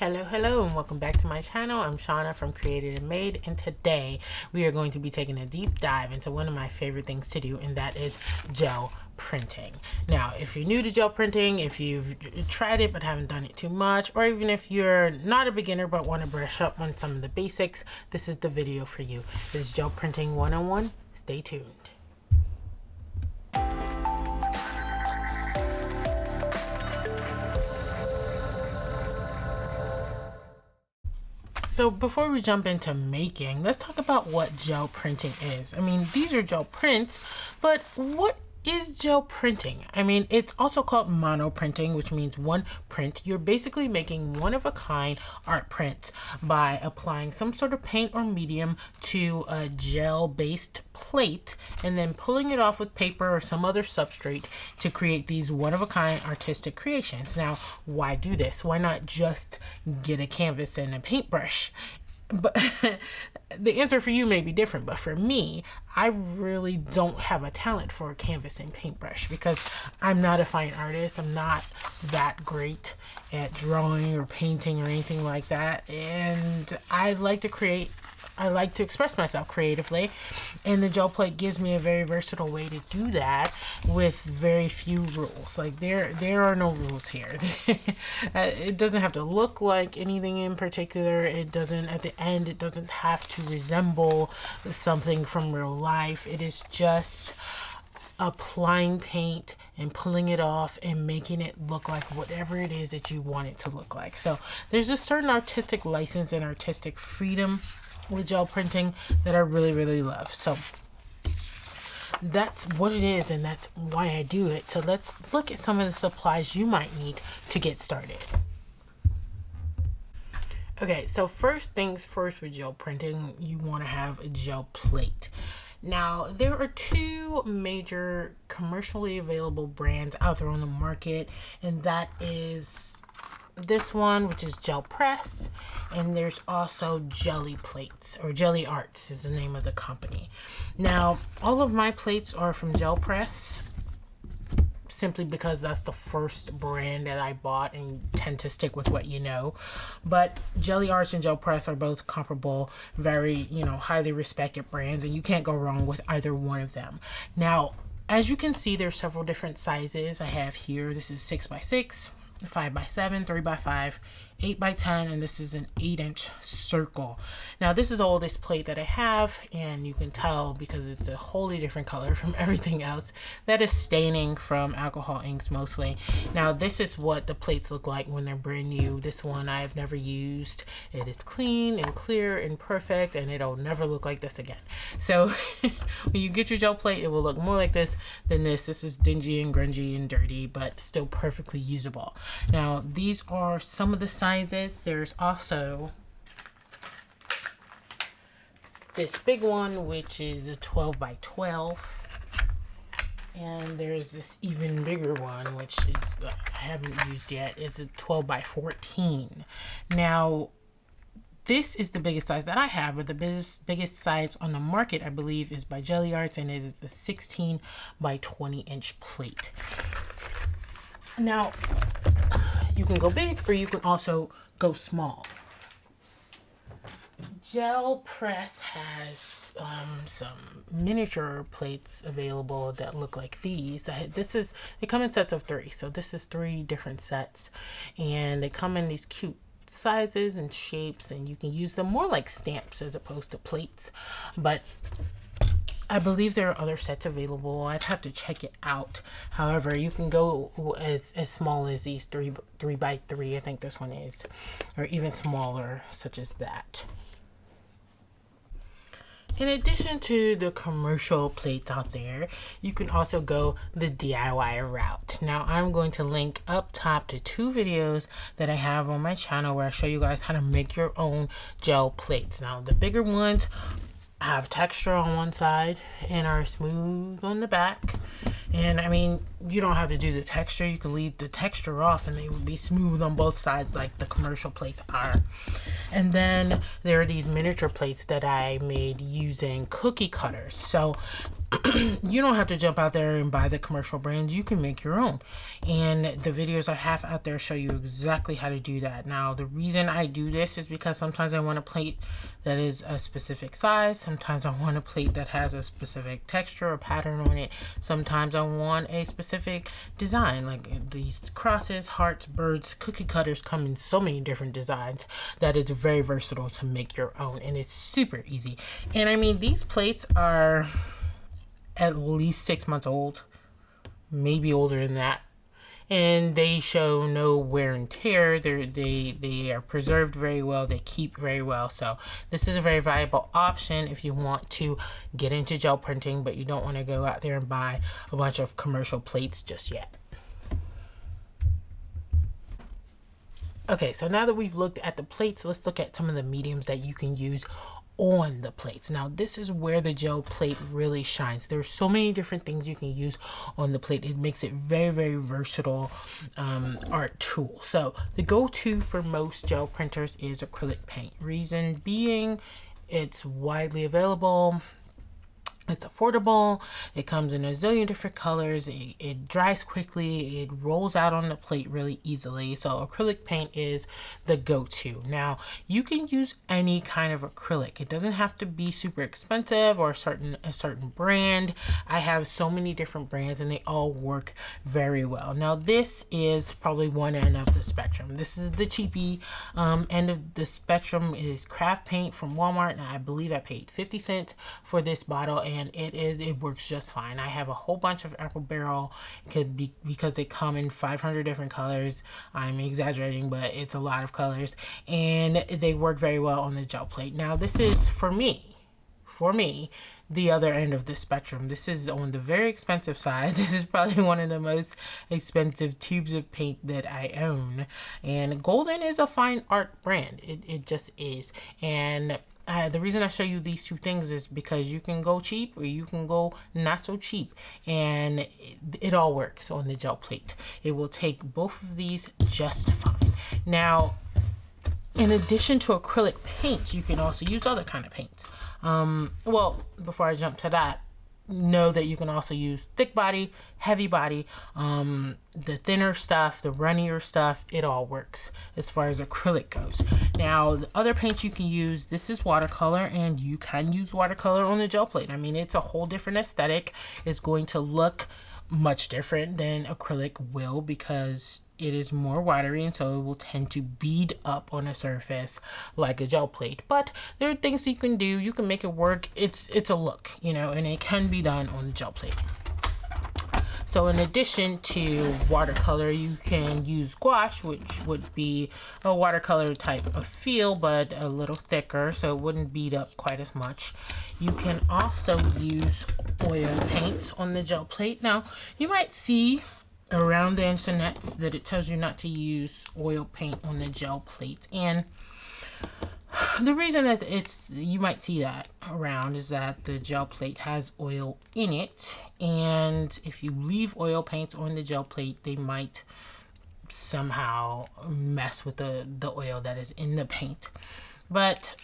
Hello, and welcome back to my channel. I'm Shauna from Created and Made, and today we are going to be taking a deep dive into one of my favorite things to do, and that is gel printing. Now, if you're new to gel printing, if you've tried it but haven't done it too much, or even if you're not a beginner but want to brush up on some of the basics, this is the video for you. This is Gel Printing 101. Stay tuned. So before we jump into making, let's talk about what gel printing is. I mean, these are gel prints, but what is gel printing? I mean, it's also called mono printing, which means one print. You're basically making one-of-a-kind art prints by applying some sort of paint or medium to a gel-based plate and then pulling it off with paper or some other substrate to create these one-of-a-kind artistic creations. Now, why do this? Why not just get a canvas and a paintbrush? But the answer for you may be different, but for me, I really don't have a talent for a canvas and paintbrush because I'm not a fine artist. I'm not that great at drawing or painting or anything like that. And I like to express myself creatively, and the gel plate gives me a very versatile way to do that with very few rules. Like there are no rules here. It doesn't have to look like anything in particular. It doesn't, at the end, it doesn't have to resemble something from real life. It is just applying paint and pulling it off and making it look like whatever it is that you want it to look like. So there's a certain artistic license and artistic freedom with gel printing that I really love. So that's what it is, and that's why I do it. So let's look at some of the supplies you might need to get started. Okay, so first things first with gel printing, you want to have a gel plate. Now, there are two major commercially available brands out there on the market, and that is this one, which is Gel Press, and there's also Jelly Plates, or Jelly Arts is the name of the company. Now, all of my plates are from Gel Press, simply because that's the first brand that I bought and tend to stick with what you know. But Jelly Arts and Gel Press are both comparable, very, highly respected brands, and you can't go wrong with either one of them. Now, as you can see, there's several different sizes I have here. This is 6x6, 5x7, 3x5, 8x10, and this is an 8-inch circle. Now, this is the oldest plate that I have, and you can tell because it's a wholly different color from everything else. That is staining from alcohol inks mostly. Now, this is what the plates look like when they're brand new. This one I have never used. It is clean and clear and perfect, and it'll never look like this again. So when you get your gel plate, it will look more like this than this. This is dingy and grungy and dirty, but still perfectly usable. Now, these are some of the sizes. There's also this big one, which is a 12x12, and there's this even bigger one, which is I haven't used yet. It's a 12x14. Now, this is the biggest size that I have, but the biggest size on the market, I believe, is by Jelly Arts, and it is a 16x20-inch plate. Now, you can go big, or you can also go small. Gel Press has some miniature plates available that look like these. They come in sets of 3, so this is 3 different sets, and they come in these cute sizes and shapes, and you can use them more like stamps as opposed to plates. But I believe there are other sets available. I'd have to check it out. However, you can go as small as these 3x3, I think this one is, or even smaller, such as that. In addition to the commercial plates out there, you can also go the DIY route. Now, I'm going to link up top to 2 videos that I have on my channel where I show you guys how to make your own gel plates. Now, the bigger ones have texture on one side and are smooth on the back. And I mean, you don't have to do the texture. You can leave the texture off and they would be smooth on both sides like the commercial plates are. And then there are these miniature plates that I made using cookie cutters. So you don't have to jump out there and buy the commercial brands. You can make your own. And the videos I have out there show you exactly how to do that. Now, the reason I do this is because sometimes I want a plate that is a specific size. Sometimes I want a plate that has a specific texture or pattern on it. Sometimes I want a specific design, like these crosses, hearts, birds, cookie cutters come in so many different designs that is very versatile to make your own, and it's super easy. And I mean, these plates are at least 6 months old, maybe older than that, and they show no wear and tear. They are preserved very well. They keep very well. So this is a very viable option if you want to get into gel printing, but you don't want to go out there and buy a bunch of commercial plates just yet. Okay, so now that we've looked at the plates, let's look at some of the mediums that you can use on the plates. Now, this is where the gel plate really shines. There's so many different things you can use on the plate. It makes it very, very versatile art tool. So the go-to for most gel printers is acrylic paint. Reason being, it's widely available. It's affordable. It comes in a zillion different colors. It dries quickly. It rolls out on the plate really easily. So acrylic paint is the go-to. Now, you can use any kind of acrylic. It doesn't have to be super expensive or a certain brand. I have so many different brands and they all work very well. Now, this is probably one end of the spectrum. This is the cheapy end of the spectrum. It is craft paint from Walmart, and I believe I paid 50 cents for this bottle, and it works just fine. I have a whole bunch of Apple Barrel because they come in 500 different colors. I'm exaggerating, but it's a lot of colors, and they work very well on the gel plate. Now, this is for me, the other end of the spectrum. This is on the very expensive side. This is probably one of the most expensive tubes of paint that I own. And Golden is a fine art brand. It just is. And the reason I show you these two things is because you can go cheap or you can go not so cheap, and it all works on the gel plate. It will take both of these just fine. Now, in addition to acrylic paint, you can also use other kind of paints. Well, before I jump to that, know that you can also use thick body, heavy body, the thinner stuff, the runnier stuff. It all works as far as acrylic goes. Now, the other paints you can use, this is watercolor, and you can use watercolor on the gel plate. I mean, it's a whole different aesthetic. It's going to look much different than acrylic will because it is more watery, and so it will tend to bead up on a surface like a gel plate. But there are things you can do. You can make it work. It's a look, you know, and it can be done on the gel plate. So in addition to watercolor, you can use gouache, which would be a watercolor type of feel, but a little thicker, so it wouldn't bead up quite as much. You can also use oil paint on the gel plate. Now, you might see around the internets that it tells you not to use oil paint on the gel plate, and the reason that you might see that around is that the gel plate has oil in it, and if you leave oil paints on the gel plate, they might somehow mess with the oil that is in the paint. But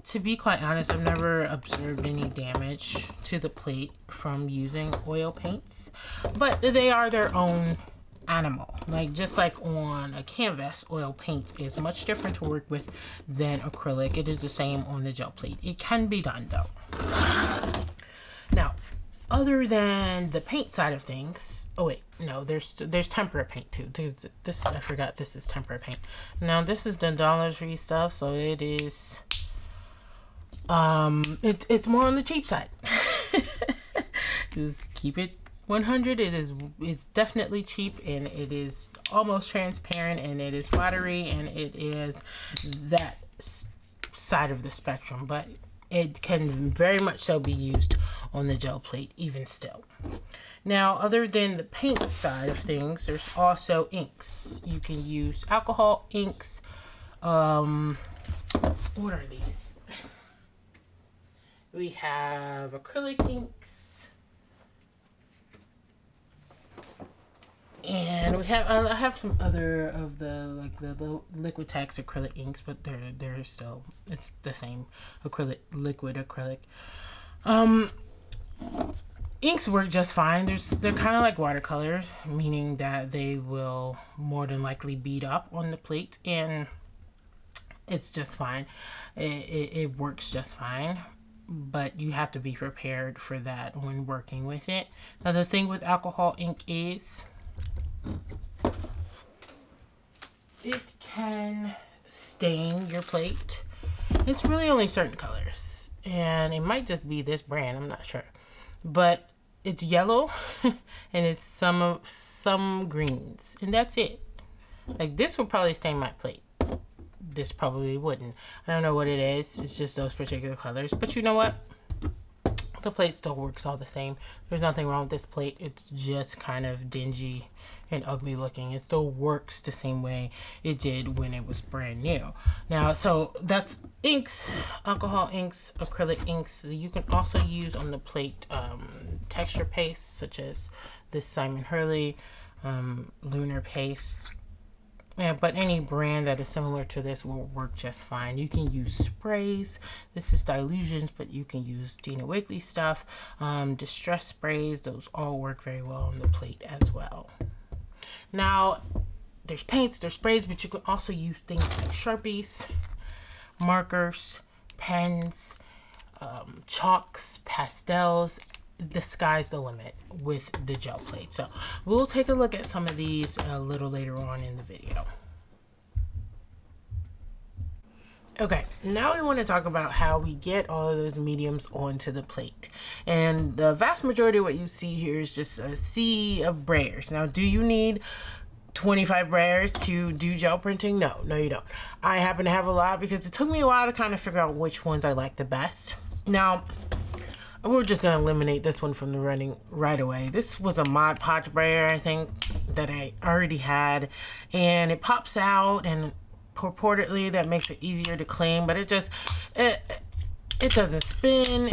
to be quite honest, I've never observed any damage to the plate from using oil paints, but they are their own animal. Like, just like on a canvas, oil paint is much different to work with than acrylic. It is the same on the gel plate. It can be done though. Now, other than the paint side of things, oh wait, no, there's tempera paint too. This I forgot, this is tempera paint. Now, this is the Dollar Tree stuff, so it is it's more on the cheap side. Just keep it 100. It's definitely cheap, and it is almost transparent, and it is watery, and it is that side of the spectrum, but it can very much so be used on the gel plate even still. Now, other than the paint side of things, there's also inks. You can use alcohol inks. What are these? We have acrylic inks, and we have I have some other of the Liquitex acrylic inks, but they're still, it's the same liquid acrylic. Inks work just fine. They're kind of like watercolors, meaning that they will more than likely bead up on the plate, and it's just fine. It works just fine, but you have to be prepared for that when working with it. Now the thing with alcohol ink is it can stain your plate. It's really only certain colors, and it might just be this brand, I'm not sure, but it's yellow and it's some greens, and that's it. Like this would probably stain my plate. This probably wouldn't. I don't know what it is. It's just those particular colors. But you know what? The plate still works all the same. There's nothing wrong with this plate. It's just kind of dingy and ugly looking. It still works the same way it did when it was brand new. Now, so that's inks, alcohol inks, acrylic inks. You can also use on the plate texture paste, such as this Simon Hurley lunar paste. Yeah, but any brand that is similar to this will work just fine. You can use sprays. This is Dilutions, but you can use Dina Wakley stuff. Distress sprays, those all work very well on the plate as well. Now, there's paints, there's sprays, but you can also use things like Sharpies, markers, pens, chalks, pastels. The sky's the limit with the gel plate. So we'll take a look at some of these a little later on in the video. Okay, now we want to talk about how we get all of those mediums onto the plate. And the vast majority of what you see here is just a sea of Brayers. Now, do you need 25 Brayers to do gel printing? No, you don't. I happen to have a lot because it took me a while to kind of figure out which ones I like the best. Now, we're just going to eliminate this one from the running right away. This was a Mod Podge Brayer, I think, that I already had. And it pops out, and purportedly that makes it easier to clean, but it doesn't spin.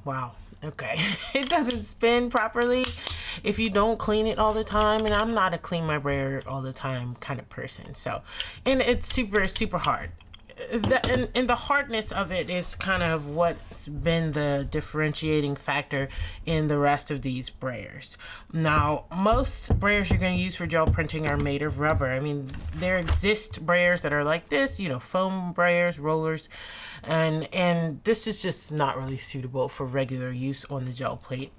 Wow, okay. It doesn't spin properly if you don't clean it all the time, and I'm not a clean my brayer all the time kind of person. So, and it's super hard. And the hardness of it is kind of what's been the differentiating factor in the rest of these Brayers. Now, most Brayers you're going to use for gel printing are made of rubber. I mean, there exist Brayers that are like this, you know, foam Brayers, rollers, and this is just not really suitable for regular use on the gel plate,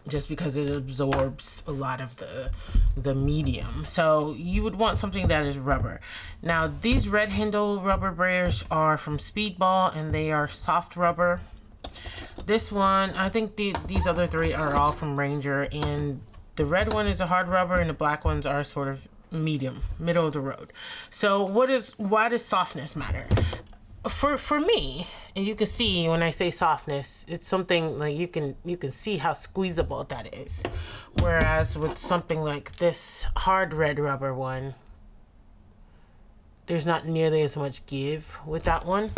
just because it absorbs a lot of the medium. So you would want something that is rubber. Now, these red handle rubber Brayers are from Speedball, and they are soft rubber. This one, I think these other three are all from Ranger, and the red one is a hard rubber, and the black ones are sort of medium, middle of the road. So why does softness matter? For me, and you can see when I say softness, it's something like you can see how squeezable that is. Whereas with something like this hard red rubber one, there's not nearly as much give with that one.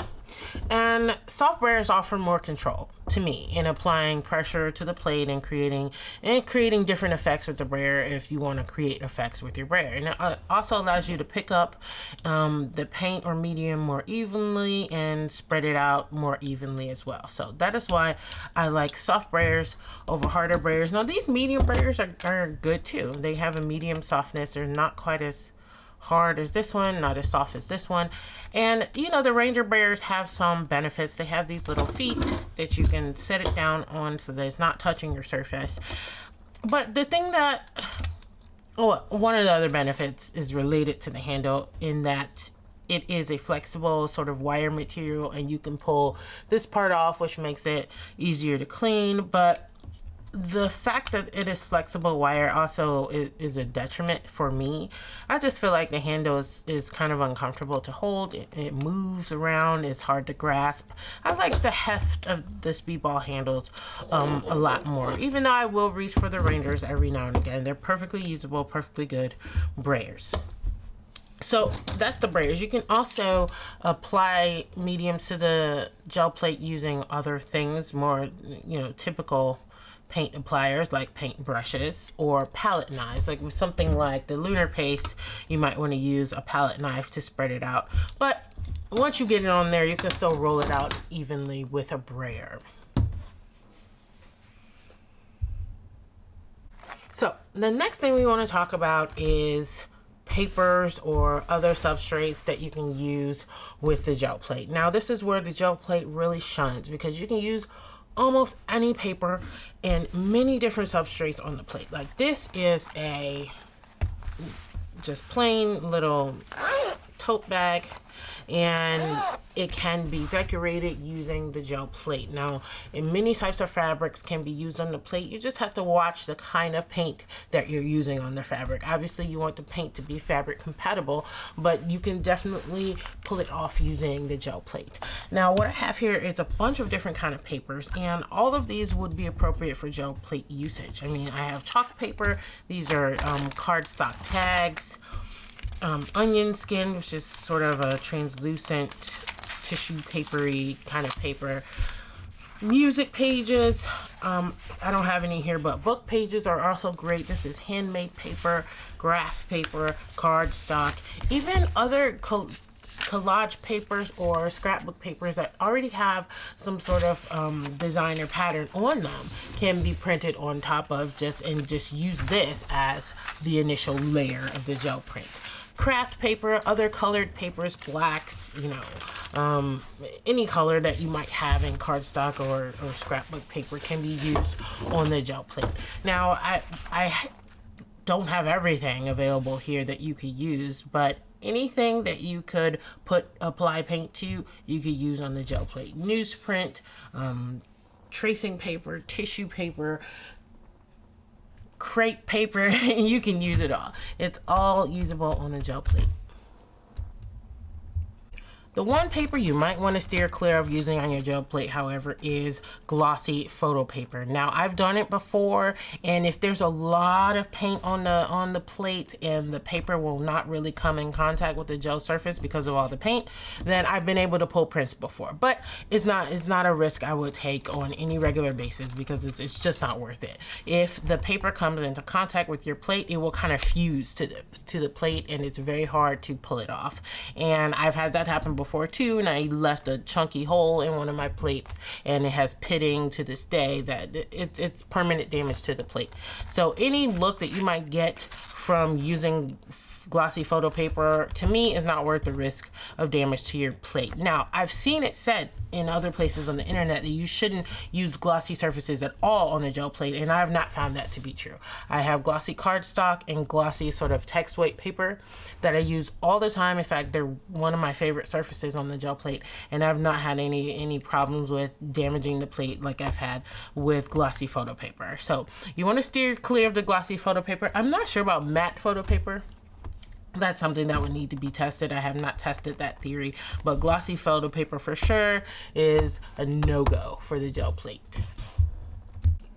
And soft Brayers offer more control to me in applying pressure to the plate and creating different effects with the brayer if you want to create effects with your brayer. And it also allows you to pick up the paint or medium more evenly and spread it out more evenly as well. So that is why I like soft Brayers over harder Brayers. Now, these medium Brayers are good too. They have a medium softness. They're not quite as hard as this one, not as soft as this one. And you know, the Ranger Brayers have some benefits. They have these little feet that you can set it down on so that it's not touching your surface. But the thing that, one of the other benefits is related to the handle, in that it is a flexible sort of wire material, and you can pull this part off, which makes it easier to clean. But the fact that it is flexible wire also is a detriment for me. I just feel like the handle is kind of uncomfortable to hold. It moves around. It's hard to grasp. I like the heft of the Speedball handles a lot more, even though I will reach for the Rangers every now and again. They're perfectly usable, perfectly good Brayers. So that's the Brayers. You can also apply mediums to the gel plate using other things, more, you know, typical paint appliers like paint brushes or palette knives. Like with something like the lunar paste, you might want to use a palette knife to spread it out. But once you get it on there, you can still roll it out evenly with a brayer. the next thing we want to talk about is papers or other substrates that you can use with the gel plate. Now this is where the gel plate really shines, because you can use almost any paper and many different substrates on the plate. Like this is a just plain little tote bag, and it can be decorated using the gel plate. Now, in many types of fabrics can be used on the plate. You just have to watch the kind of paint that you're using on the fabric. Obviously, you want the paint to be fabric compatible, but you can definitely pull it off using the gel plate. Now, what I have here is a bunch of different kind of papers, and all of these would be appropriate for gel plate usage. I mean, I have chalk paper. These are cardstock tags. Onion skin, which is sort of a translucent tissue papery kind of paper. Music pages. I don't have any here, but book pages are also great. This is handmade paper, graph paper, cardstock, even other collage papers or scrapbook papers that already have some sort of design or pattern on them can be printed on top of just use this as the initial layer of the gel print. Craft paper, other colored papers, blacks, you know, any color that you might have in cardstock or scrapbook paper can be used on the gel plate. Now, I don't have everything available here that you could use, but anything that you could apply paint to, you could use on the gel plate. Newsprint, tracing paper, tissue paper, crepe paper, you can use it all. It's all usable on the gel plate. The one paper you might want to steer clear of using on your gel plate, however, is glossy photo paper. Now, I've done it before, and if there's a lot of paint on the plate and the paper will not really come in contact with the gel surface because of all the paint, then I've been able to pull prints before. But it's not a risk I would take on any regular basis, because it's just not worth it. If the paper comes into contact with your plate, it will kind of fuse to the plate, and it's very hard to pull it off. And I've had that happen before too, and I left a chunky hole in one of my plates, and it has pitting to this day that it's permanent damage to the plate. So any look that you might get from using glossy photo paper, to me, is not worth the risk of damage to your plate. Now, I've seen it said in other places on the internet that you shouldn't use glossy surfaces at all on the gel plate, and I have not found that to be true. I have glossy cardstock and glossy sort of text weight paper that I use all the time. In fact, they're one of my favorite surfaces on the gel plate, and I've not had any problems with damaging the plate like I've had with glossy photo paper. So you want to steer clear of the glossy photo paper. I'm not sure about matte photo paper. That's something that would need to be tested. I have not tested that theory, but glossy photo paper for sure is a no-go for the gel plate.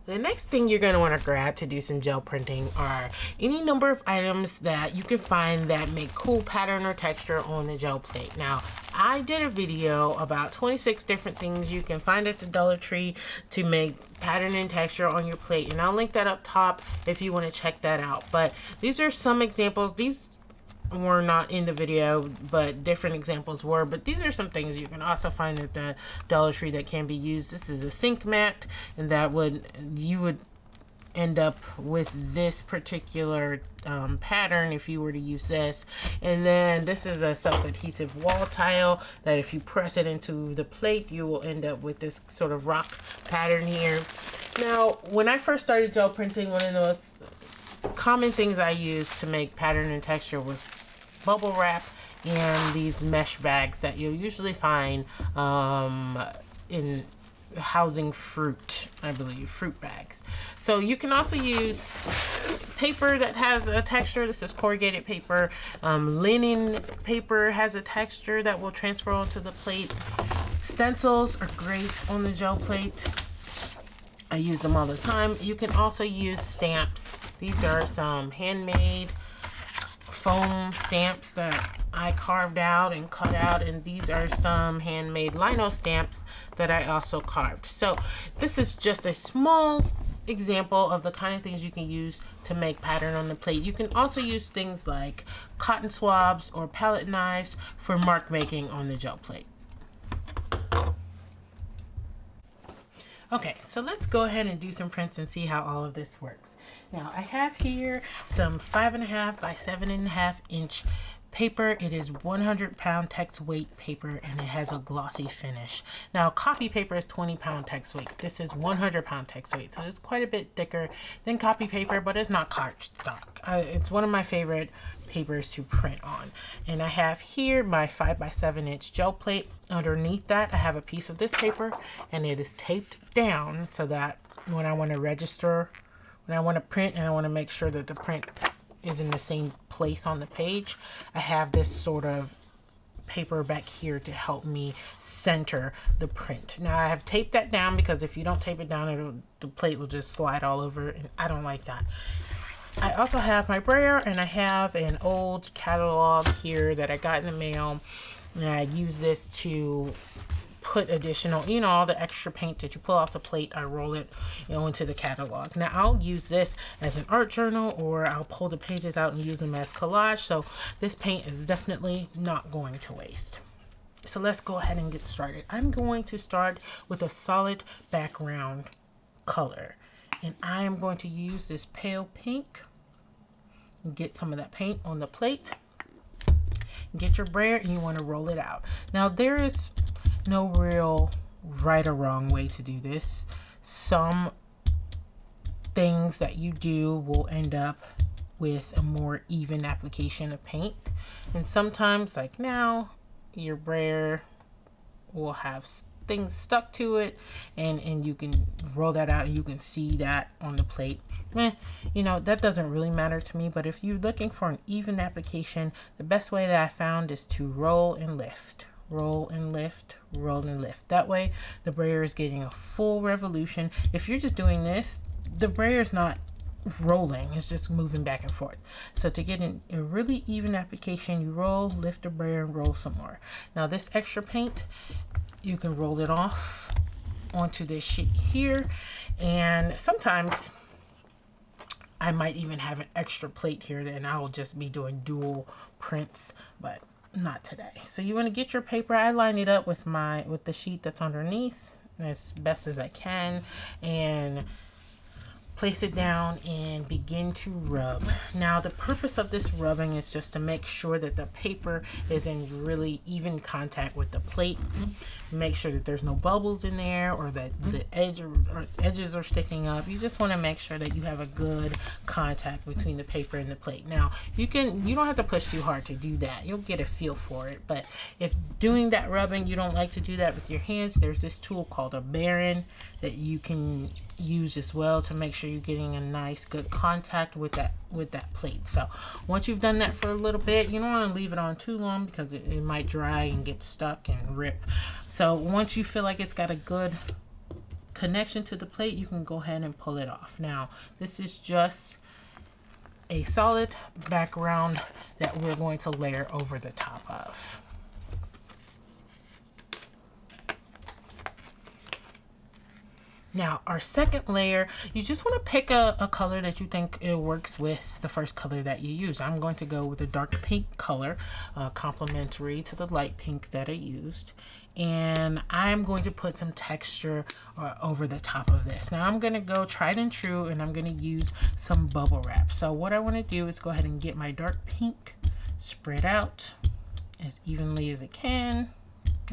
The next thing you're going to want to grab to do some gel printing are any number of items that you can find that make cool pattern or texture on the gel plate. Now, I did a video about 26 different things you can find at the Dollar Tree to make pattern and texture on your plate, and I'll link that up top if you want to check that out. But these are some examples. These were not in the video, but different examples were. But these are some things you can also find at the Dollar Tree that can be used. This is a sink mat, and you would end up with this particular pattern if you were to use this. And then this is a self-adhesive wall tile that if you press it into the plate, you will end up with this sort of rock pattern here. Now, when I first started gel printing, one of the most common things I used to make pattern and texture was bubble wrap and these mesh bags that you'll usually find in housing fruit, I believe, fruit bags. So you can also use paper that has a texture. This is corrugated paper. Linen paper has a texture that will transfer onto the plate. Stencils are great on the gel plate. I use them all the time. You can also use stamps. These are some handmade foam stamps that I carved out and cut out, and these are some handmade lino stamps that I also carved. So this is just a small example of the kind of things you can use to make pattern on the plate. You can also use things like cotton swabs or palette knives for mark making on the gel plate. Okay, so let's go ahead and do some prints and see how all of this works. Now I have here some 5.5 by 7.5 inch paper. It is 100-pound text weight paper and it has a glossy finish. Now copy paper is 20-pound text weight. This is 100-pound text weight, so it's quite a bit thicker than copy paper, but it's not cardstock. It's one of my favorite papers to print on. And I have here my 5 by 7-inch gel plate. Underneath that I have a piece of this paper and it is taped down so that when I want to register, when I want to print and I want to make sure that the print is in the same place on the page, I have this sort of paper back here to help me center the print. Now I have taped that down because if you don't tape it down, the plate will just slide all over and I don't like that. I also have my brayer and I have an old catalog here that I got in the mail, and I use this to put additional, you know, all the extra paint that you pull off the plate, I roll it, you know, into the catalog. Now I'll use this as an art journal, or I'll pull the pages out and use them as collage, so this paint is definitely not going to waste. So let's go ahead and get started. I'm going to start with a solid background color, and I am going to use this pale pink. Get some of that paint on the plate. Get your brayer and you want to roll it out. Now there is no real right or wrong way to do this. Some things that you do will end up with a more even application of paint, and sometimes, like now, your brayer will have things stuck to it, and you can roll that out and you can see that on the plate. You know, that doesn't really matter to me, but if you're looking for an even application, the best way that I found is to roll and lift. Roll and lift, roll and lift. That way the brayer is getting a full revolution. If you're just doing this, the brayer is not rolling, it's just moving back and forth. So to get a really even application, you roll, lift the brayer, and roll some more. Now this extra paint, you can roll it off onto this sheet here, and sometimes I might even have an extra plate here, and I will just be doing dual prints, but not today. So you want to get your paper. I line it up with the sheet that's underneath as best as I can, and place it down and begin to rub. Now the purpose of this rubbing is just to make sure that the paper is in really even contact with the plate. Make sure that there's no bubbles in there, or that the edges are sticking up. You just want to make sure that you have a good contact between the paper and the plate. Now you don't have to push too hard to do that. You'll get a feel for it. But if doing that rubbing, you don't like to do that with your hands, there's this tool called a Brayers that you can use as well to make sure you're getting a nice good contact with that plate. So once you've done that for a little bit, you don't want to leave it on too long because it might dry and get stuck and rip. So once you feel like it's got a good connection to the plate, you can go ahead and pull it off. Now this is just a solid background that we're going to layer over the top of. Now our second layer, you just want to pick a color that you think it works with the first color that you use. I'm going to go with a dark pink color, complementary to the light pink that I used, and I'm going to put some texture over the top of this. Now I'm going to go tried and true, and I'm going to use some bubble wrap. So what I want to do is go ahead and get my dark pink, spread out as evenly as it can,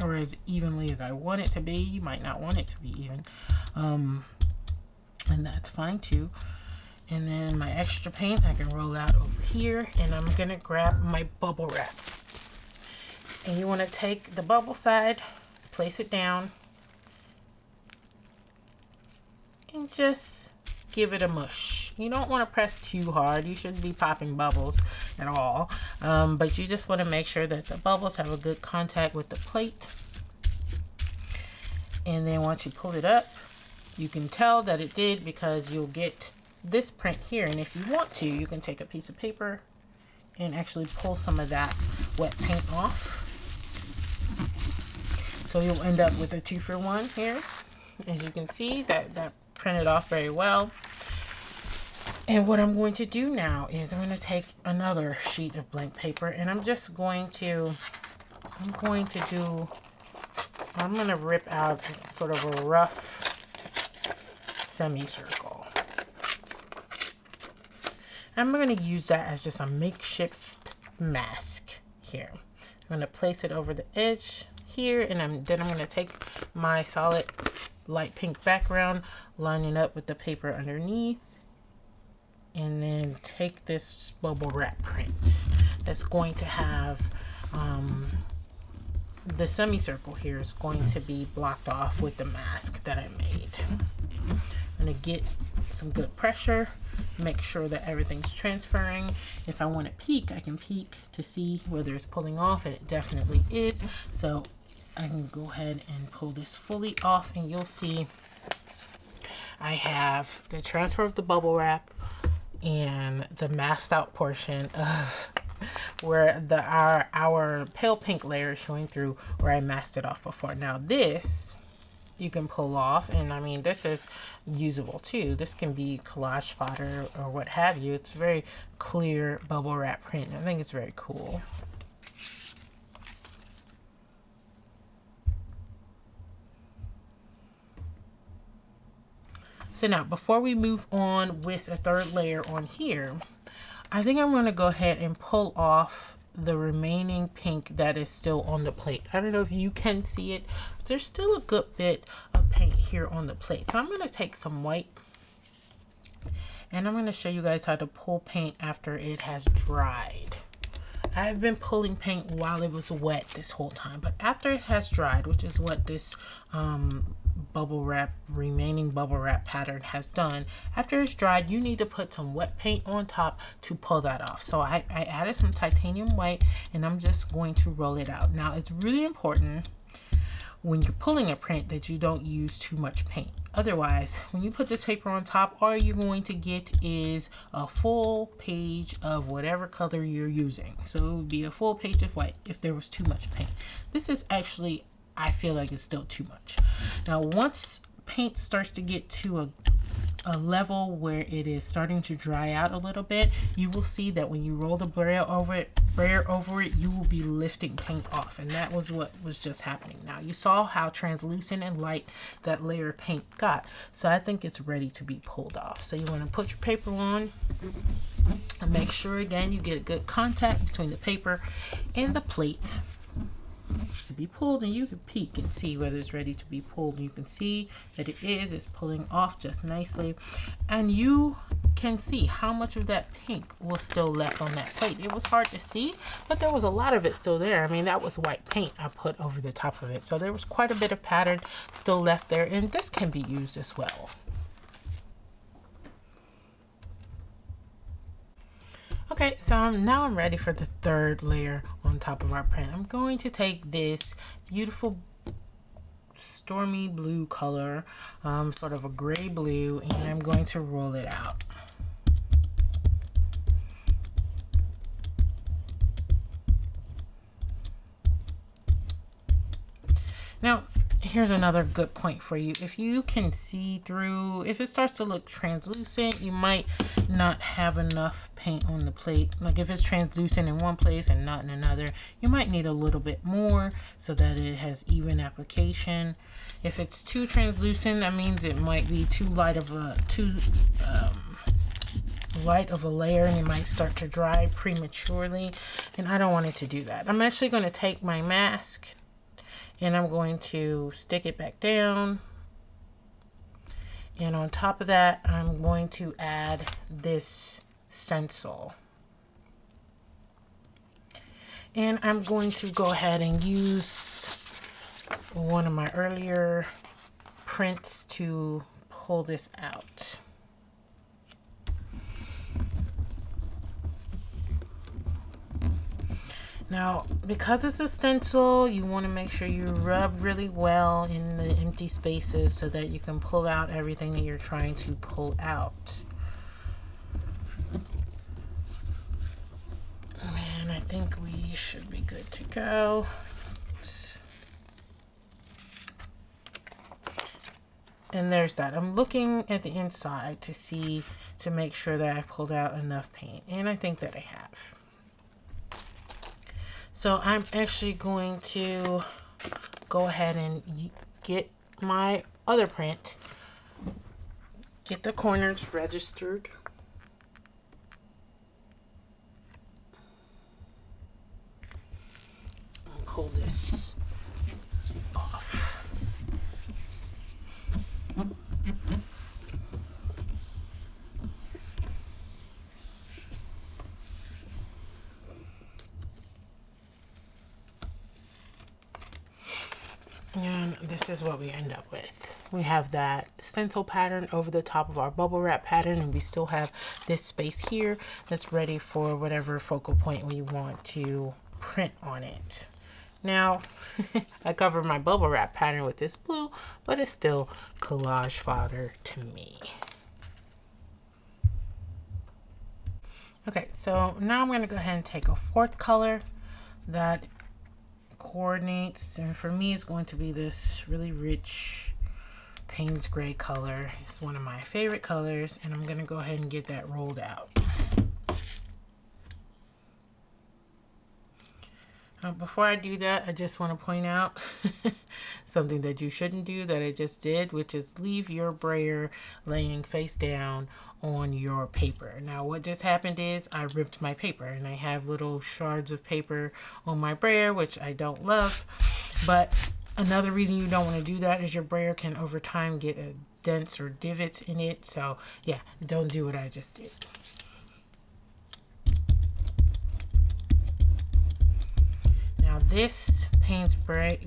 or as evenly as I want it to be. You might not want it to be even, and that's fine too. And then my extra paint I can roll out over here, and I'm gonna grab my bubble wrap. And you want to take the bubble side, place it down, and just give it a mush. You don't want to press too hard. You shouldn't be popping bubbles at all, but you just want to make sure that the bubbles have a good contact with the plate. And then once you pull it up, you can tell that it did because you'll get this print here. And if you want to, you can take a piece of paper and actually pull some of that wet paint off. So you'll end up with a 2-for-1 here. As you can see, that printed off very well. And what I'm going to do now is I'm going to take another sheet of blank paper, and I'm going to rip out sort of a rough semicircle. I'm going to use that as just a makeshift mask here. I'm going to place it over the edge here, and then I'm going to take my solid light pink background, line it up with the paper underneath, and then take this bubble wrap print that's going to have the semicircle here is going to be blocked off with the mask that I made. I'm going to get some good pressure, make sure that everything's transferring. If I want to peek, I can peek to see whether it's pulling off, and it definitely is. So I can go ahead and pull this fully off, and you'll see I have the transfer of the bubble wrap and the masked out portion of where our pale pink layer is showing through where I masked it off before. Now this you can pull off, and I mean, this is usable too. This can be collage fodder or what have you. It's very clear bubble wrap print. I think it's very cool. So now, before we move on with a third layer on here, I think I'm going to go ahead and pull off the remaining pink that is still on the plate. I don't know if you can see it, but there's still a good bit of paint here on the plate. So I'm going to take some white, and I'm going to show you guys how to pull paint after it has dried. I've been pulling paint while it was wet this whole time, but after it has dried, which is what this remaining bubble wrap pattern has done, after it's dried, you need to put some wet paint on top to pull that off. So I added some titanium white, and I'm just going to roll it out. Now it's really important when you're pulling a print that you don't use too much paint. Otherwise, when you put this paper on top, all you're going to get is a full page of whatever color you're using. So it would be a full page of white if there was too much paint. This is actually, I feel like it's still too much. Now, once paint starts to get to a level where it is starting to dry out a little bit, you will see that when you roll the brayer over it, you will be lifting paint off, and that was what was just happening. Now you saw how translucent and light that layer of paint got, so I think it's ready to be pulled off. So you want to put your paper on and make sure again you get a good contact between the paper and the plate to be pulled, and you can peek and see whether it's ready to be pulled. You can see that it's pulling off just nicely, and you can see how much of that pink was still left on that plate. It was hard to see, but there was a lot of it still there. I mean, that was white paint I put over the top of it, so there was quite a bit of pattern still left there, and this can be used as well. Okay, so now I'm ready for the third layer on top of our print. I'm going to take this beautiful stormy blue color, sort of a gray blue, and I'm going to roll it out. Now, here's another good point for you. If you can see through, if it starts to look translucent, you might not have enough paint on the plate. Like if it's translucent in one place and not in another, you might need a little bit more so that it has even application. If it's too translucent, that means it might be too light of a layer, and it might start to dry prematurely, and I don't want it to do that. I'm actually going to take my mask and I'm going to stick it back down, and on top of that I'm going to add this stencil, and I'm going to go ahead and use one of my earlier prints to pull this out. Now, because it's a stencil, you want to make sure you rub really well in the empty spaces so that you can pull out everything that you're trying to pull out. And I think we should be good to go. And there's that. I'm looking at the inside to make sure that I've pulled out enough paint, and I think that I have. So I'm actually going to go ahead and get my other print, Get the corners registered. And pull this off. And this is what we end up with. We have that stencil pattern over the top of our bubble wrap pattern, and we still have this space here that's ready for whatever focal point we want to print on it. Now, I covered my bubble wrap pattern with this blue, but it's still collage fodder to me. Okay, so now I'm going to go ahead and take a fourth color that coordinates, and for me it's going to be this really rich Payne's gray color. It's one of my favorite colors, and I'm going to go ahead and get that rolled out. Before I do that, I just want to point out something that you shouldn't do that I just did, which is leave your brayer laying face down on your paper. Now what just happened is I ripped my paper, and I have little shards of paper on my brayer, which I don't love. But another reason you don't want to do that is your brayer can over time get a dents or divots in it. So yeah, don't do what I just did. Now this Payne's Gray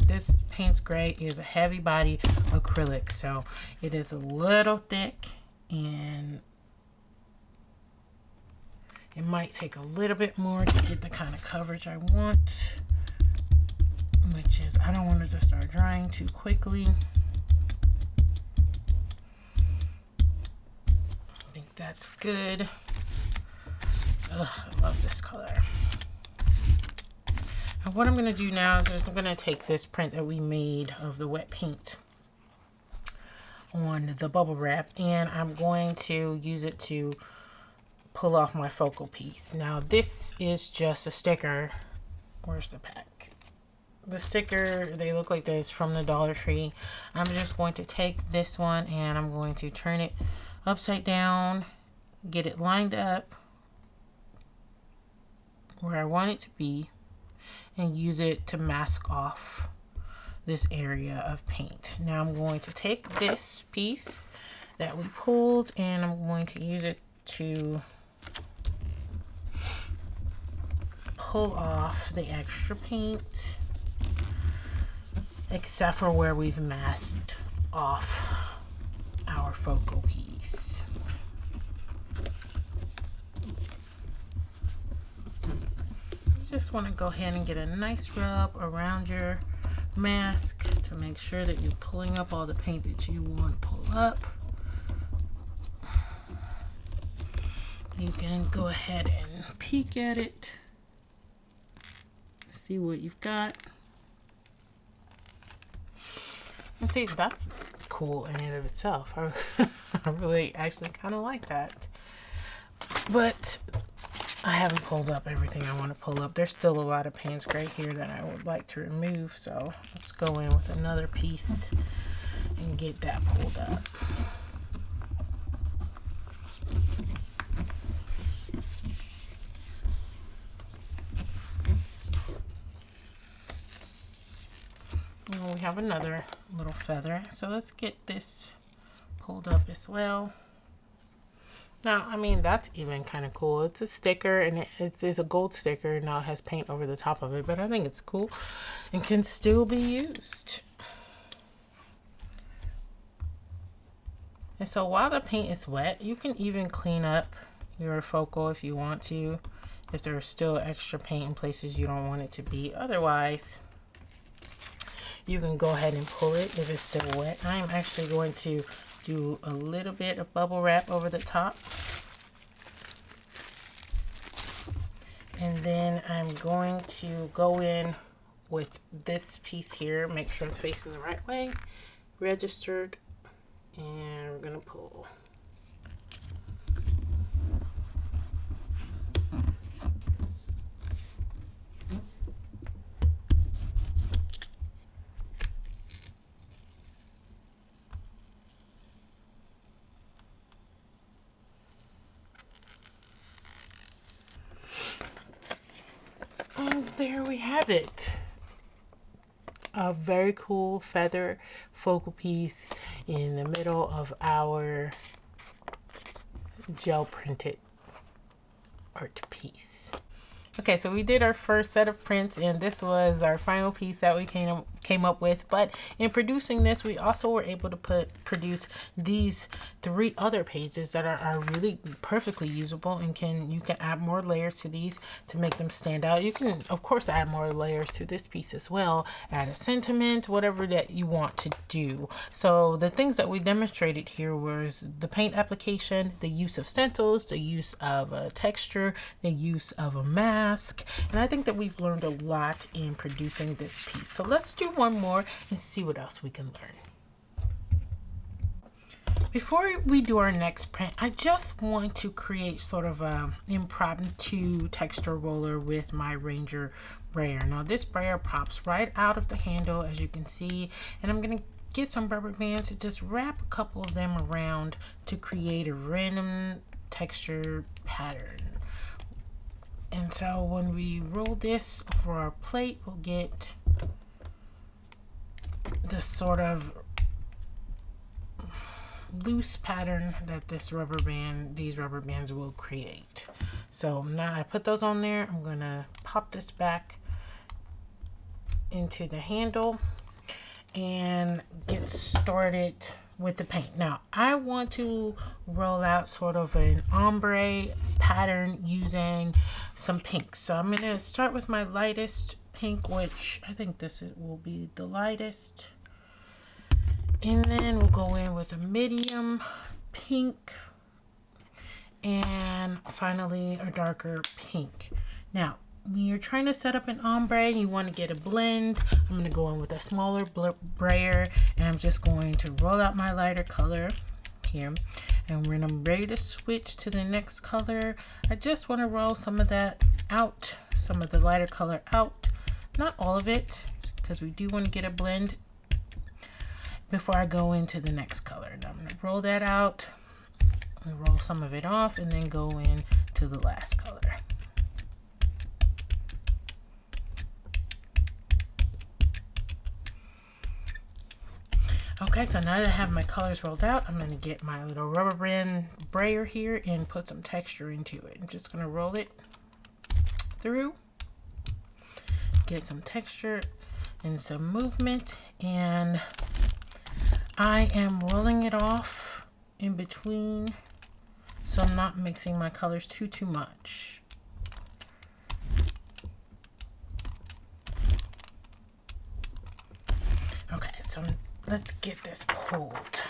is a heavy body acrylic, so it is a little thick, and it might take a little bit more to get the kind of coverage I want, which is I don't want it to start drying too quickly. I think that's good. Ugh, I love this color. And what I'm going to do now is just I'm going to take this print that we made of the wet paint on the bubble wrap, and I'm going to use it to pull off my focal piece. Now this is just a sticker. Where's the pack? The sticker, they look like this from the Dollar Tree. I'm just going to take this one and I'm going to turn it upside down, get it lined up where I want it to be, and use it to mask off this area of paint. Now I'm going to take this piece that we pulled, and I'm going to use it to pull off the extra paint, except for where we've masked off our focal piece. Just want to go ahead and get a nice rub around your mask to make sure that you're pulling up all the paint that you want to pull up. You can go ahead and peek at it, see what you've got. And see, that's cool in and of itself. I really actually kind of like that. But I haven't pulled up everything I want to pull up. There's still a lot of Payne's Gray here that I would like to remove. So let's go in with another piece and get that pulled up. And we have another little feather. So let's get this pulled up as well. Now, I mean, that's even kind of cool. It's a sticker, and it's a gold sticker. Now it has paint over the top of it, but I think it's cool and can still be used. And so while the paint is wet, you can even clean up your focal if you want to, if there's still extra paint in places you don't want it to be. Otherwise, you can go ahead and pull it if it's still wet. I'm actually going to do a little bit of bubble wrap over the top, and then I'm going to go in with this piece here, make sure it's facing the right way, registered, and we're gonna pull. there we have it. A very cool feather focal piece in the middle of our gel printed art piece. Okay, so we did our first set of prints, and this was our final piece that we came up with. But in producing this, we also were able to produce these 3 other pages that are really perfectly usable, and you can add more layers to these to make them stand out. You can of course add more layers to this piece as well, add a sentiment, whatever that you want to do. So the things that we demonstrated here was the paint application, the use of stencils, the use of a texture, the use of a mask, and I think that we've learned a lot in producing this piece. So let's do one more and see what else we can learn. Before we do our next print, I just want to create sort of an impromptu texture roller with my Ranger brayer. Now this brayer pops right out of the handle, as you can see, and I'm going to get some rubber bands to just wrap a couple of them around to create a random texture pattern. And so when we roll this over our plate, we'll get this sort of loose pattern that these rubber bands will create. So now I put those on there. I'm gonna pop this back into the handle and get started with the paint. Now I want to roll out sort of an ombre pattern using some pink. So I'm going to start with my lightest pink, which I think this will be the lightest. And then we'll go in with a medium pink and finally a darker pink. Now when you're trying to set up an ombre, you want to get a blend. I'm going to go in with a smaller brayer, and I'm just going to roll out my lighter color here. And when I'm ready to switch to the next color, I just want to roll some of that out, some of the lighter color out, not all of it, because we do want to get a blend before I go into the next color. Now I'm going to roll that out and roll some of it off, and then go in to the last color. Okay, so now that I have my colors rolled out, I'm going to get my little rubber band brayer here and put some texture into it. I'm just going to roll it through, get some texture and some movement, and I am rolling it off in between so I'm not mixing my colors too much. Okay, so let's get this pulled.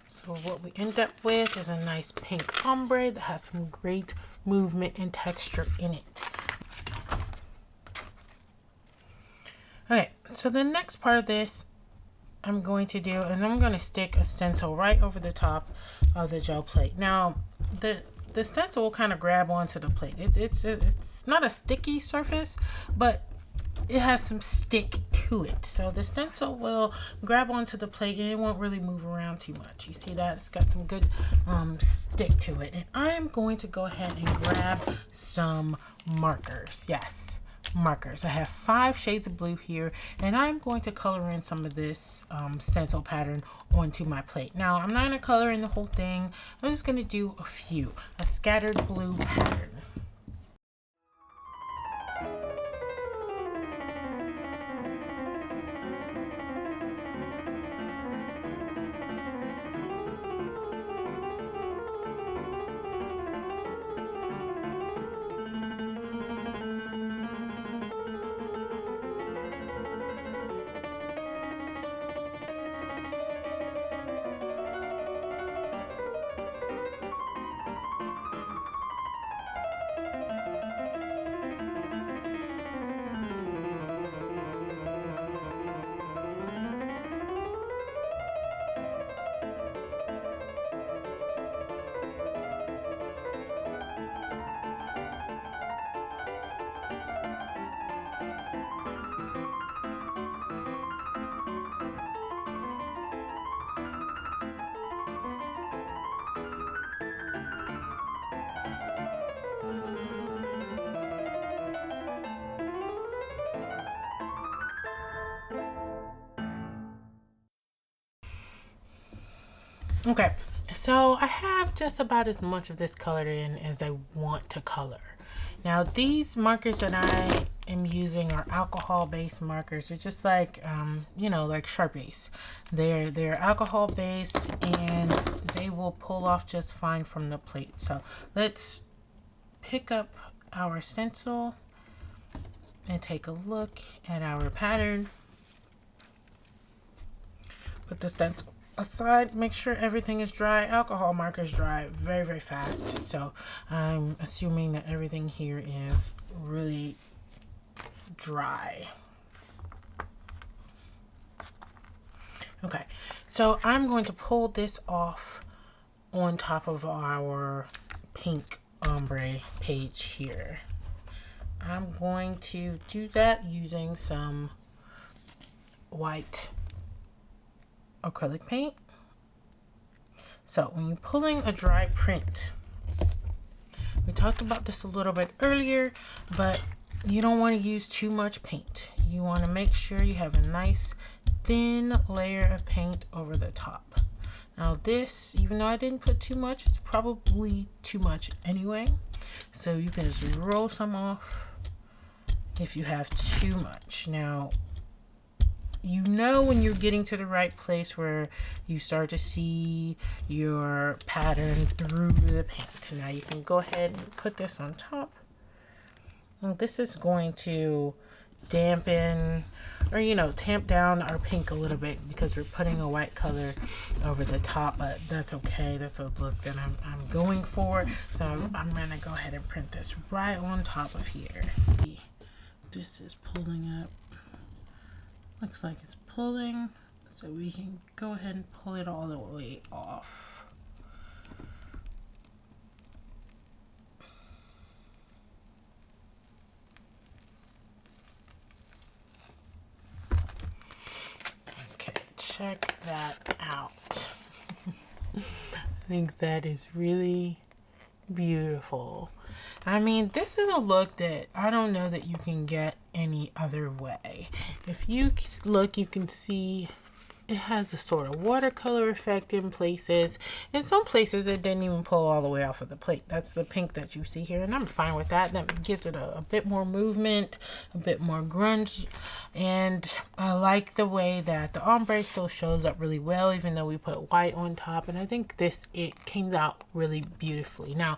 So what we end up with is a nice pink ombre that has some great movement and texture in it. Okay, so the next part of this I'm going to do, and I'm going to stick a stencil right over the top of the gel plate. Now, the stencil will kind of grab onto the plate. It's not a sticky surface, but it has some stick to it. So the stencil will grab onto the plate and it won't really move around too much. You see that? It's got some good stick to it. And I'm going to go ahead and grab some markers. Yes, markers. I have 5 shades of blue here, and I'm going to color in some of this stencil pattern onto my plate. Now, I'm not going to color in the whole thing. I'm just going to do a scattered blue pattern. Okay, so I have just about as much of this colored in as I want to color. Now these markers that I am using are alcohol-based markers. They're just like, you know, like Sharpies. They're alcohol-based and they will pull off just fine from the plate. So let's pick up our stencil and take a look at our pattern. Put the stencil aside, make sure everything is dry. Alcohol markers dry very, very fast. So I'm assuming that everything here is really dry. Okay, so I'm going to pull this off on top of our pink ombre page here. I'm going to do that using some white acrylic paint. So when you're pulling a dry print, we talked about this a little bit earlier, but you don't want to use too much paint. You want to make sure you have a nice thin layer of paint over the top. Now this, even though I didn't put too much, it's probably too much anyway. So you can just roll some off if you have too much. Now, you know when you're getting to the right place where you start to see your pattern through the paint. Now you can go ahead and put this on top. Now this is going to dampen or, you know, tamp down our pink a little bit because we're putting a white color over the top, but that's okay. That's a look that I'm going for. So I'm gonna go ahead and print this right on top of here. This is pulling up. Looks like it's pulling, so we can go ahead and pull it all the way off. Okay, check that out. I think that is really beautiful. I mean, this is a look that I don't know that you can get any other way. If you look, you can see it has a sort of watercolor effect in places. In some places, it didn't even pull all the way off of the plate. That's the pink that you see here, and I'm fine with that. That gives it a bit more movement, a bit more grunge, and I like the way that the ombre still shows up really well, even though we put white on top, and I think it came out really beautifully. Now,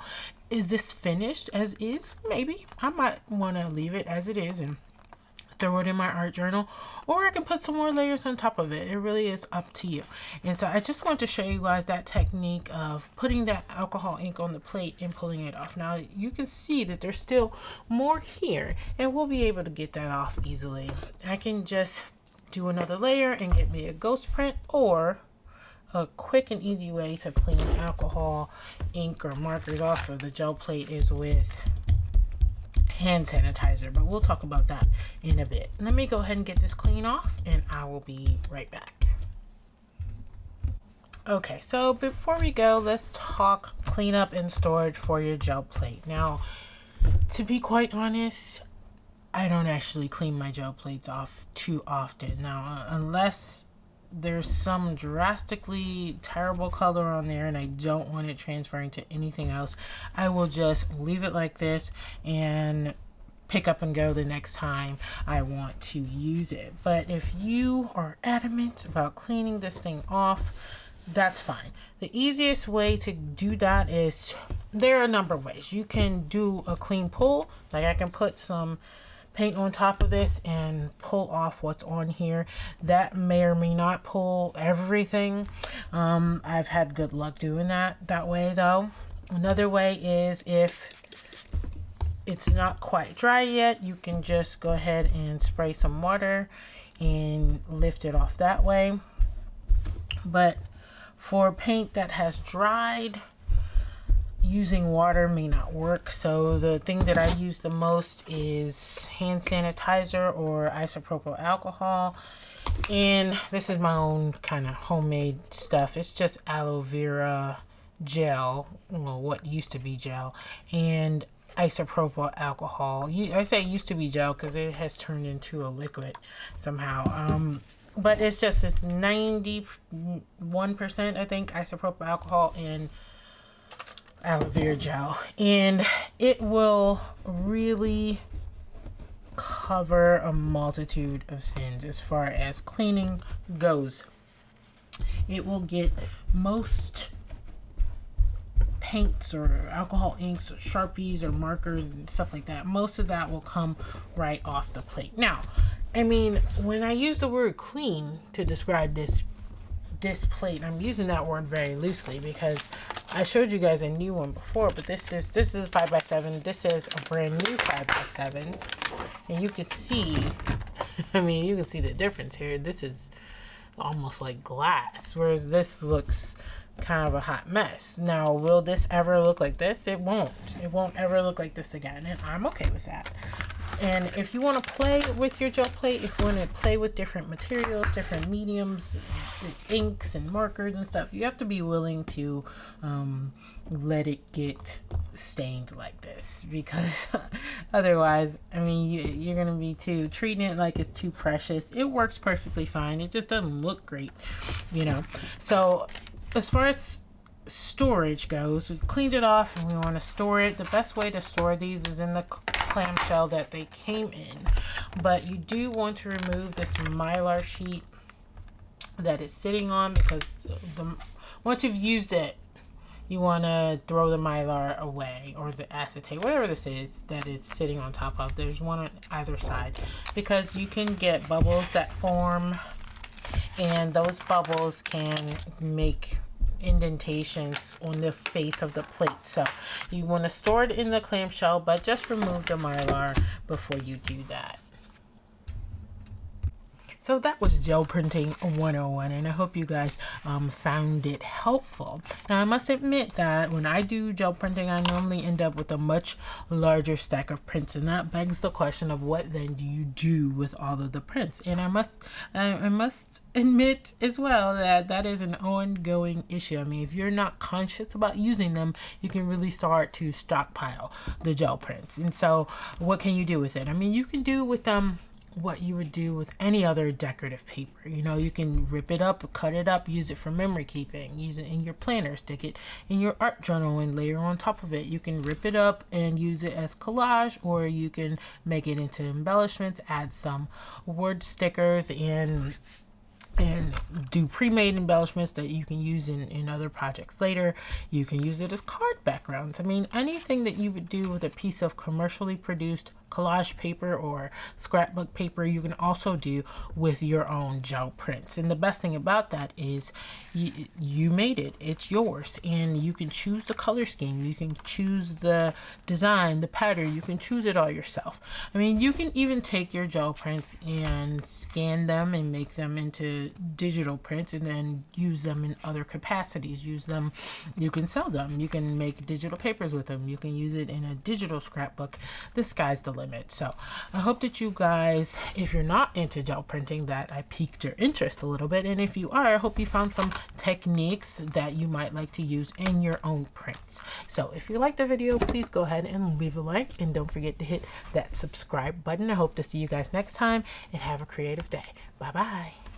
is this finished as is? Maybe. I might want to leave it as it is and throw it in my art journal, or I can put some more layers on top of it. It really is up to you. And so I just want to show you guys that technique of putting that alcohol ink on the plate and pulling it off. Now you can see that there's still more here, and we'll be able to get that off easily. I can just do another layer and get me a ghost print, or a quick and easy way to clean alcohol ink or markers off of the gel plate is with hand sanitizer, but we'll talk about that in a bit. Let me go ahead and get this clean off and I will be right back. Okay, so before we go, let's talk cleanup and storage for your gel plate. Now, to be quite honest, I don't actually clean my gel plates off too often. Now, unless there's some drastically terrible color on there and I don't want it transferring to anything else, I will just leave it like this and pick up and go the next time I want to use it. But if you are adamant about cleaning this thing off, that's fine. The easiest way to do that is, there are a number of ways. You can do a clean pull, like I can put some paint on top of this and pull off what's on here. That may or may not pull everything. I've had good luck doing that way though. Another way is, if it's not quite dry yet, you can just go ahead and spray some water and lift it off that way. But for paint that has dried, using water may not work. So the thing that I use the most is hand sanitizer or isopropyl alcohol, and this is my own kind of homemade stuff. It's just aloe vera gel, well, what used to be gel, and isopropyl alcohol. I say used to be gel because it has turned into a liquid somehow. but it's just it's 91%, I think, isopropyl alcohol and aloe vera gel, and it will really cover a multitude of sins as far as cleaning goes. It will get most paints or alcohol inks or Sharpies or markers and stuff like that. Most of that will come right off the plate. Now, I mean, when I use the word clean to describe this plate, I'm using that word very loosely because I showed you guys a new one before, but this is 5x7. This is a brand new 5x7, and you can see, I mean, you can see the difference here. This is almost like glass, whereas this looks kind of a hot mess. Now, will this ever look like this? It won't. It won't ever look like this again, and I'm okay with that. And if you want to play with your gel plate, if you want to play with different materials, different mediums, inks and markers and stuff, you have to be willing to let it get stained like this, because otherwise, I mean, you're going to be treating it like it's too precious. It works perfectly fine. It just doesn't look great, you know. So as far as storage goes, we cleaned it off and we want to store it. The best way to store these is in the clamshell that they came in, but you do want to remove this mylar sheet that it's sitting on, because once you've used it, you want to throw the mylar away, or the acetate, whatever this is that it's sitting on top of. There's one on either side, because you can get bubbles that form, and those bubbles can make indentations on the face of the plate. So you want to store it in the clamshell, but just remove the mylar before you do that. So that was gel printing 101, and I hope you guys found it helpful. Now, I must admit that when I do gel printing, I normally end up with a much larger stack of prints, and that begs the question of what then do you do with all of the prints? And I must admit as well that is an ongoing issue. I mean, if you're not conscious about using them, you can really start to stockpile the gel prints. And so what can you do with it? I mean, you can do with them what you would do with any other decorative paper. You know, you can rip it up, cut it up, use it for memory keeping, use it in your planner, stick it in your art journal and layer on top of it. You can rip it up and use it as collage, or you can make it into embellishments, add some word stickers and do pre-made embellishments that you can use in other projects later. You can use it as card backgrounds. I mean, anything that you would do with a piece of commercially produced collage paper or scrapbook paper, you can also do with your own gel prints. And the best thing about that is you made it, it's yours, and you can choose the color scheme, you can choose the design, the pattern, you can choose it all yourself. I mean, you can even take your gel prints and scan them and make them into digital prints, and then use them in other capacities. Use them, you can sell them, you can make digital papers with them, you can use it in a digital scrapbook. The sky's the limit. So I hope that you guys, if you're not into gel printing, that I piqued your interest a little bit, and if you are, I hope you found some techniques that you might like to use in your own prints. So if you liked the video, please go ahead and leave a like, and don't forget to hit that subscribe button. I hope to see you guys next time, and have a creative day. Bye bye.